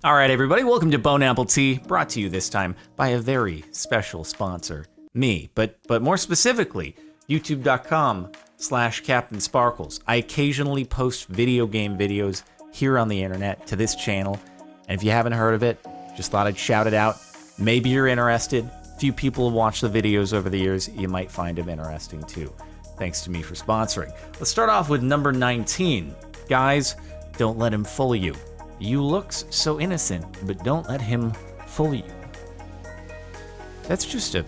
All right, everybody, welcome to Bone Apple Tea, brought to you this time by a very special sponsor, me, but more specifically, youtube.com/Captain Sparkles. I occasionally post video game videos here on the internet to this channel, and if you haven't heard of it, just thought I'd shout it out. Maybe you're interested. Few people have watched the videos over the years. You might find them interesting too. Thanks to me for sponsoring. Let's start off with number 19. Guys, don't let him fool you. You looks so innocent, but don't let him fool you. That's just a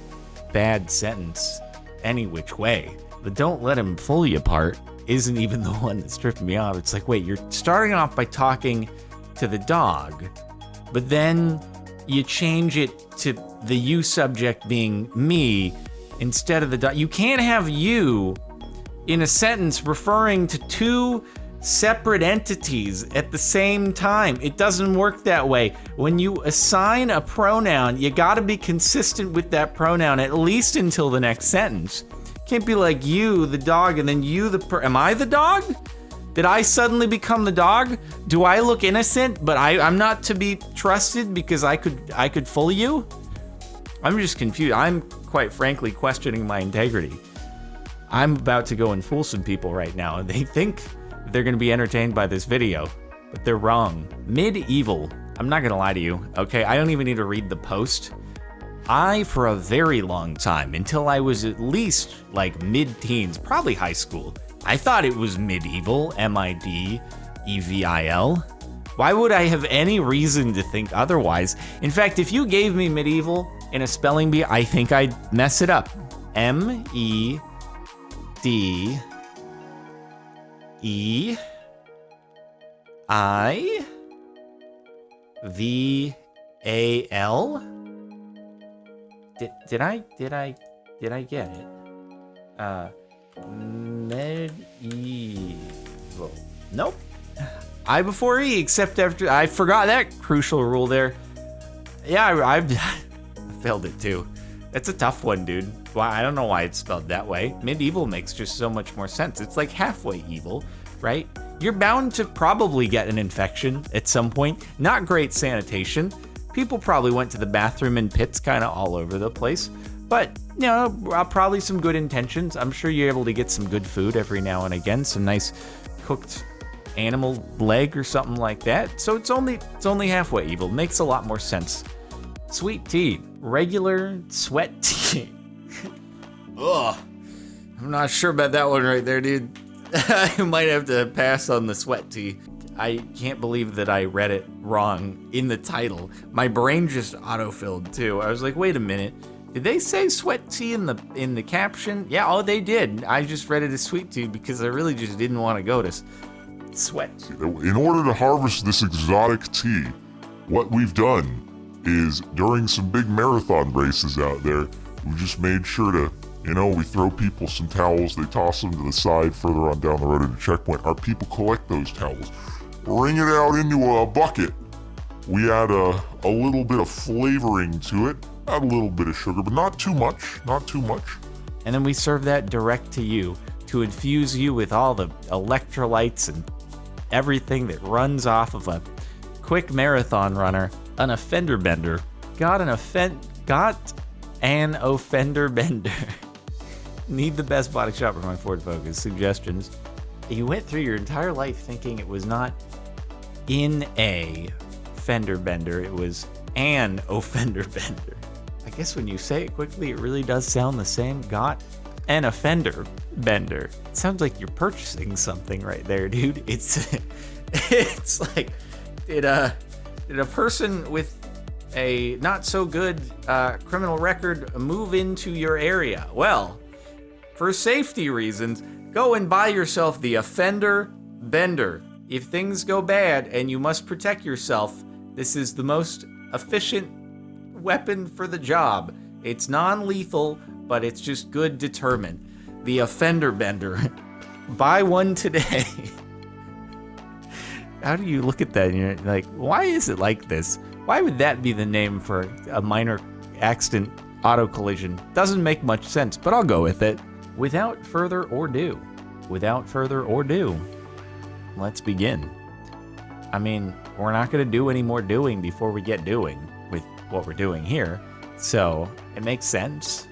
bad sentence any which way. The don't let him fool you part isn't even the one that's tripping me off. It's like, wait, you're starting off by talking to the dog, but then you change it to the you subject being me instead of the dog. You can't have you in a sentence referring to two separate entities at the same time. It doesn't work that way. When you assign a pronoun, you gotta be consistent with that pronoun at least until the next sentence. Can't be like you, the dog, and then you, am I the dog? Did I suddenly become the dog? Do I look innocent, but I'm not to be trusted because I could fool you? I'm just confused. I'm quite frankly questioning my integrity. I'm about to go and fool some people right now, and they think they're gonna be entertained by this video, but they're wrong. Medieval. I'm not gonna lie to you, okay? I don't even need to read the post. For a very long time, until I was at least like mid-teens, probably high school, I thought it was medieval, M-I-D-E-V-I-L. Why would I have any reason to think otherwise? In fact, if you gave me medieval in a spelling bee, I think I'd mess it up. M-E-D-I-V-A-L? Did I get it? Medieval. Nope. I before E, except after I forgot that crucial rule there. Yeah, I failed it too. That's a tough one, dude. Why? I don't know why it's spelled that way. Medieval makes just so much more sense. It's like halfway evil, right? You're bound to probably get an infection at some point. Not great sanitation. People probably went to the bathroom in pits kind of all over the place. But, you know, probably some good intentions. I'm sure you're able to get some good food every now and again. Some nice cooked animal leg or something like that. So it's only halfway evil. Makes a lot more sense. Sweet tea. Regular sweat tea. Ugh. I'm not sure about that one right there, dude. I might have to pass on the sweat tea. I can't believe that I read it wrong in the title. My brain just autofilled too. I was like, wait a minute. Did they say sweat tea in the caption? Yeah, oh, they did. I just read it as sweet tea because I really just didn't want to go to sweat tea. In order to harvest this exotic tea, what we've done is during some big marathon races out there, we just made sure to, we throw people some towels, they toss them to the side further on down the road at a checkpoint. Our people collect those towels, bring it out into a bucket. We add a little bit of flavoring to it, add a little bit of sugar, but not too much. And then we serve that direct to you to infuse you with all the electrolytes and everything that runs off of a quick marathon runner. An offender bender. Got an offender bender. Need the best body shop for my Ford Focus. Suggestions. You went through your entire life thinking it was not in a fender bender, it was an offender bender. I guess when you say it quickly, it really does sound the same. Got an offender bender. It sounds like you're purchasing something right there, dude. It's like, did a person with a not so good criminal record move into your area? Well, for safety reasons, go and buy yourself the offender bender. If things go bad and you must protect yourself, this is the most efficient weapon for the job. It's non-lethal, but it's just good deterrent. The offender bender. Buy one today. How do you look at that and you're like, why is it like this? Why would that be the name for a minor accident auto collision? Doesn't make much sense, but I'll go with it. Without further ado, let's begin. I mean, we're not going to do any more doing before we get doing with what we're doing here. So it makes sense.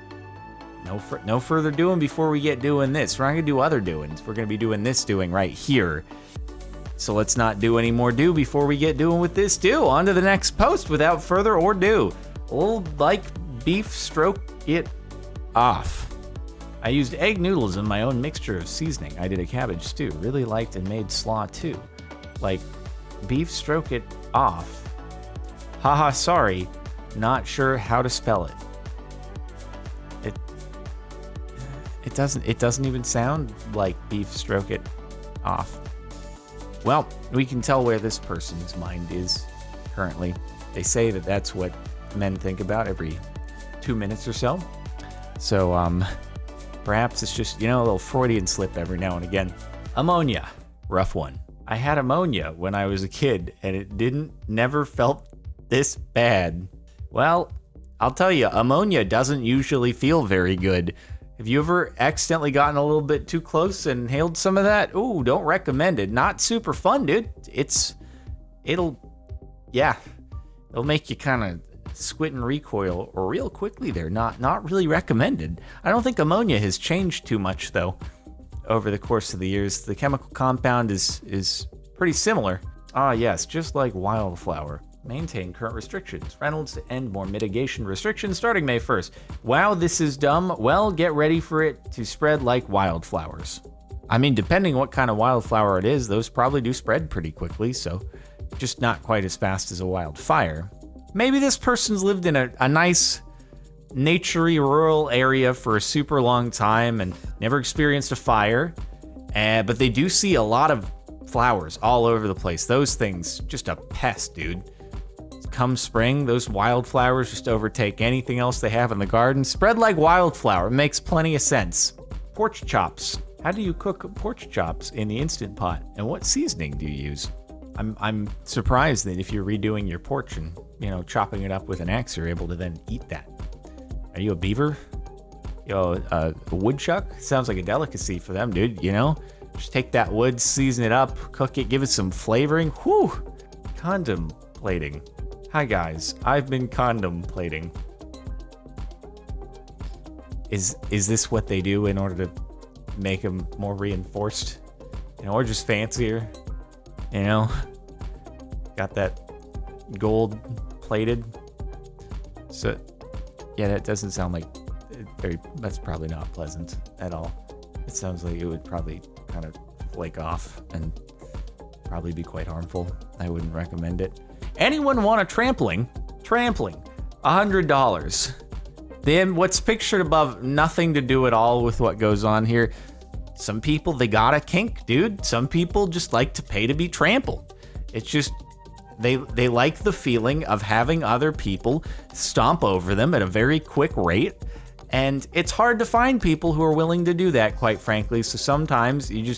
No further doing before we get doing this. We're not going to do other doings. We're going to be doing this doing right here. So let's not do any more do before we get doing with this do. On to the next post without further ado. Old like beef stroke it off. I used egg noodles in my own mixture of seasoning. I did a cabbage stew. Really liked and made slaw too. Like beef stroke it off. Haha, sorry. Not sure how to spell it. It doesn't even sound like beef stroke it off. Well, we can tell where this person's mind is currently. They say that that's what men think about every 2 minutes or so. So, perhaps it's just, a little Freudian slip every now and again. Ammonia. Rough one. I had ammonia when I was a kid, and it never felt this bad. Well, I'll tell you, ammonia doesn't usually feel very good. Have you ever accidentally gotten a little bit too close and inhaled some of that? Ooh, don't recommend it. Not super fun, dude. It'll make you kind of squint and recoil real quickly there. Not really recommended. I don't think ammonia has changed too much, though, over the course of the years. The chemical compound is pretty similar. Ah, yes, just like wildflower. Maintain current restrictions. Reynolds to end more mitigation restrictions starting May 1st. Wow, this is dumb. Well, get ready for it to spread like wildflowers. I mean, depending what kind of wildflower it is, those probably do spread pretty quickly, so just not quite as fast as a wildfire. Maybe this person's lived in a nice, naturey rural area for a super long time and never experienced a fire, but they do see a lot of flowers all over the place. Those things, just a pest, dude. Come spring, those wildflowers just overtake anything else they have in the garden. Spread like wildflower. It makes plenty of sense. Porch chops. How do you cook porch chops in the Instant Pot? And what seasoning do you use? I'm surprised that if you're redoing your porch and, chopping it up with an axe, you're able to then eat that. Are you a beaver? A woodchuck? Sounds like a delicacy for them, dude, Just take that wood, season it up, cook it, give it some flavoring. Whew! Contemplating. Hi guys, I've been contemplating. Is this what they do in order to make them more reinforced? Or just fancier? Got that gold plated. So, yeah, that doesn't sound like that's probably not pleasant at all. It sounds like it would probably kind of flake off and probably be quite harmful. I wouldn't recommend it. Anyone want a trampling? Trampling, $100. Then what's pictured above, nothing to do at all with what goes on here. Some people, they got a kink, dude. Some people just like to pay to be trampled. It's just, they like the feeling of having other people stomp over them at a very quick rate. And it's hard to find people who are willing to do that, quite frankly. So sometimes you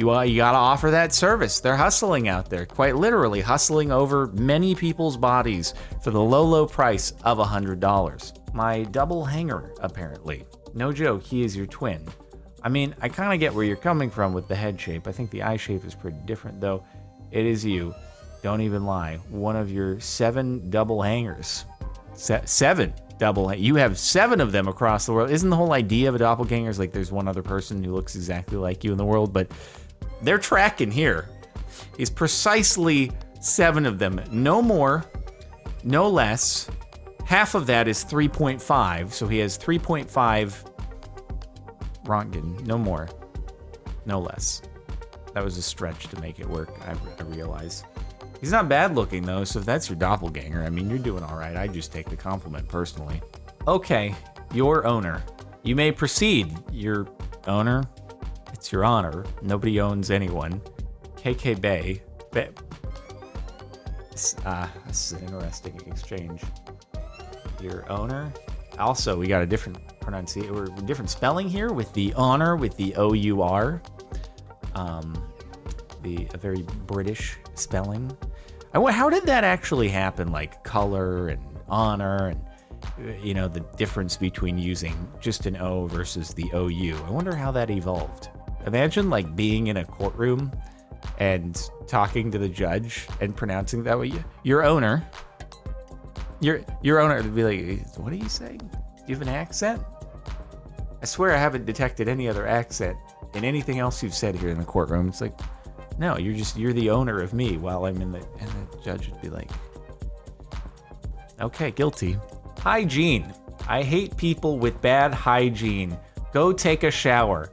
gotta offer that service. They're hustling out there, quite literally hustling over many people's bodies for the low price of $100. My double hanger, apparently. No joke, he is your twin. I mean, I kind of get where you're coming from with the head shape. I think the eye shape is pretty different, though. It is you. Don't even lie. One of your 7 double hangers. 7 double. You have 7 of them across the world. Isn't the whole idea of a doppelganger is like there's one other person who looks exactly like you in the world? But they're tracking here. Is precisely 7 of them. No more, no less. Half of that is 3.5. So he has 3.5 Röntgen. No more, no less. That was a stretch to make it work, I realize. He's not bad looking, though, so if that's your doppelganger, I mean, you're doing all right. I just take the compliment personally. Okay, your owner. You may proceed, your owner. It's your honor. Nobody owns anyone. KK Bay. This is an interesting exchange. Your owner. Also, we got a different pronunciation, or different spelling here with the honor, with the O-U-R. A very British spelling. How did that actually happen? Like color and honor and, the difference between using just an O versus the OU. I wonder how that evolved. Imagine like being in a courtroom and talking to the judge and pronouncing that way. Your owner would be like, what are you saying? Do you have an accent? I swear I haven't detected any other accent in anything else you've said here in the courtroom. It's like, no, you're the owner of me while I'm and the judge would be like, okay, guilty. Hygiene. I hate people with bad hygiene. Go take a shower.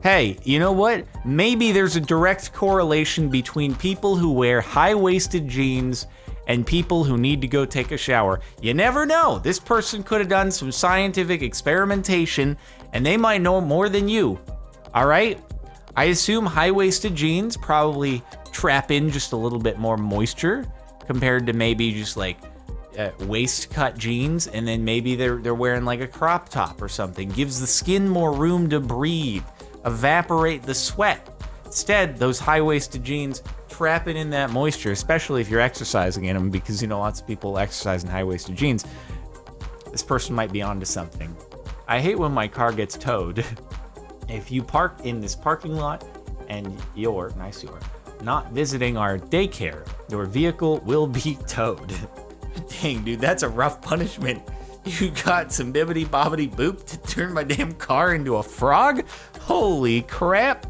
Hey, you know what? Maybe there's a direct correlation between people who wear high-waisted jeans and people who need to go take a shower. You never know. This person could have done some scientific experimentation and they might know more than you. All right? I assume high-waisted jeans probably trap in just a little bit more moisture compared to maybe just like waist-cut jeans, and then maybe they're wearing like a crop top or something. Gives the skin more room to breathe, evaporate the sweat. Instead, those high-waisted jeans trapping in that moisture, especially if you're exercising in them, because you know lots of people exercise in high-waisted jeans. This person might be onto something. I hate when my car gets towed. If you park in this parking lot and you're not visiting our daycare, your vehicle will be towed. Dang, dude, that's a rough punishment. You got some bibbity bobbity boop to turn my damn car into a frog? Holy crap.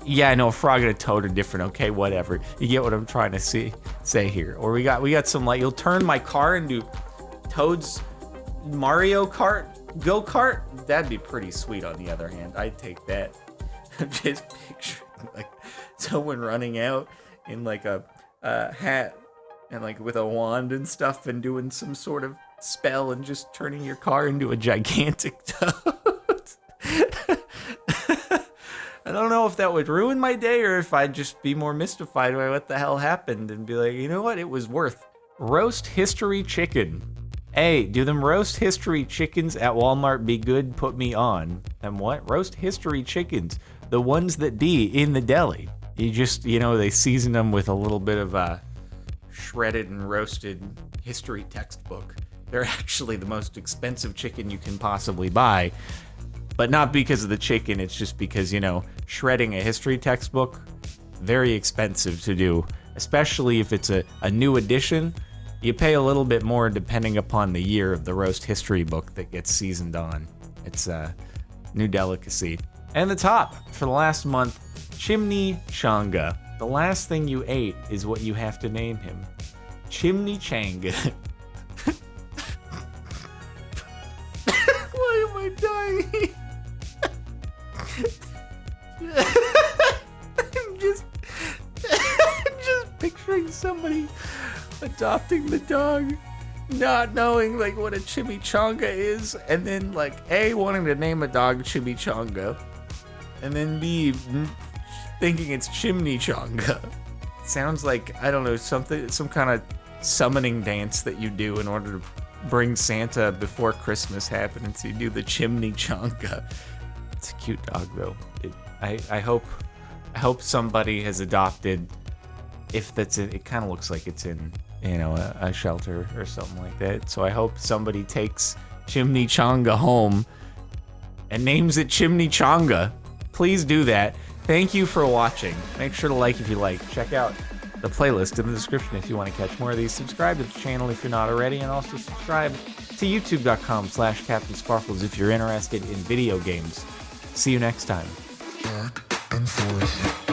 Yeah, I know a frog and a toad are different. Okay, whatever. You get what I'm trying to say here. Or we got some like, you'll turn my car into Toad's Mario Kart go-kart? That'd be pretty sweet on the other hand. I'd take that. I'm just picturing like someone running out in like a hat and like with a wand and stuff and doing some sort of spell and just turning your car into a gigantic toad. I don't know if that would ruin my day or if I'd just be more mystified by what the hell happened and be like, you know what, it was worth. Roast history chicken. Hey, do them roast history chickens at Walmart be good? Put me on. Them what? Roast history chickens. The ones that be in the deli. You just, they season them with a little bit of shredded and roasted history textbook. They're actually the most expensive chicken you can possibly buy. But not because of the chicken, it's just because, shredding a history textbook, very expensive to do. Especially if it's a new edition. You pay a little bit more depending upon the year of the roast history book that gets seasoned on. It's a new delicacy. And the top for the last month, chimney changa. The last thing you ate is what you have to name him. Chimney changa. Why am I dying? I'm just picturing somebody adopting the dog, not knowing like what a chimichanga is, and then like A, wanting to name a dog chimichanga, and then B, thinking it's chimney changa. Sounds like, I don't know, some kind of summoning dance that you do in order to bring Santa before Christmas happens. You do the chimney changa. It's a cute dog though. I hope somebody has adopted. If that's it kind of looks like it's in a shelter or something like that. So I hope somebody takes Chimney Changa home and names it Chimney Changa. Please do that. Thank you for watching. Make sure to like if you like. Check out the playlist in the description if you want to catch more of these. Subscribe to the channel if you're not already, and also subscribe to youtube.com/CaptainSparkles if you're interested in video games. See you next time. Back and forth.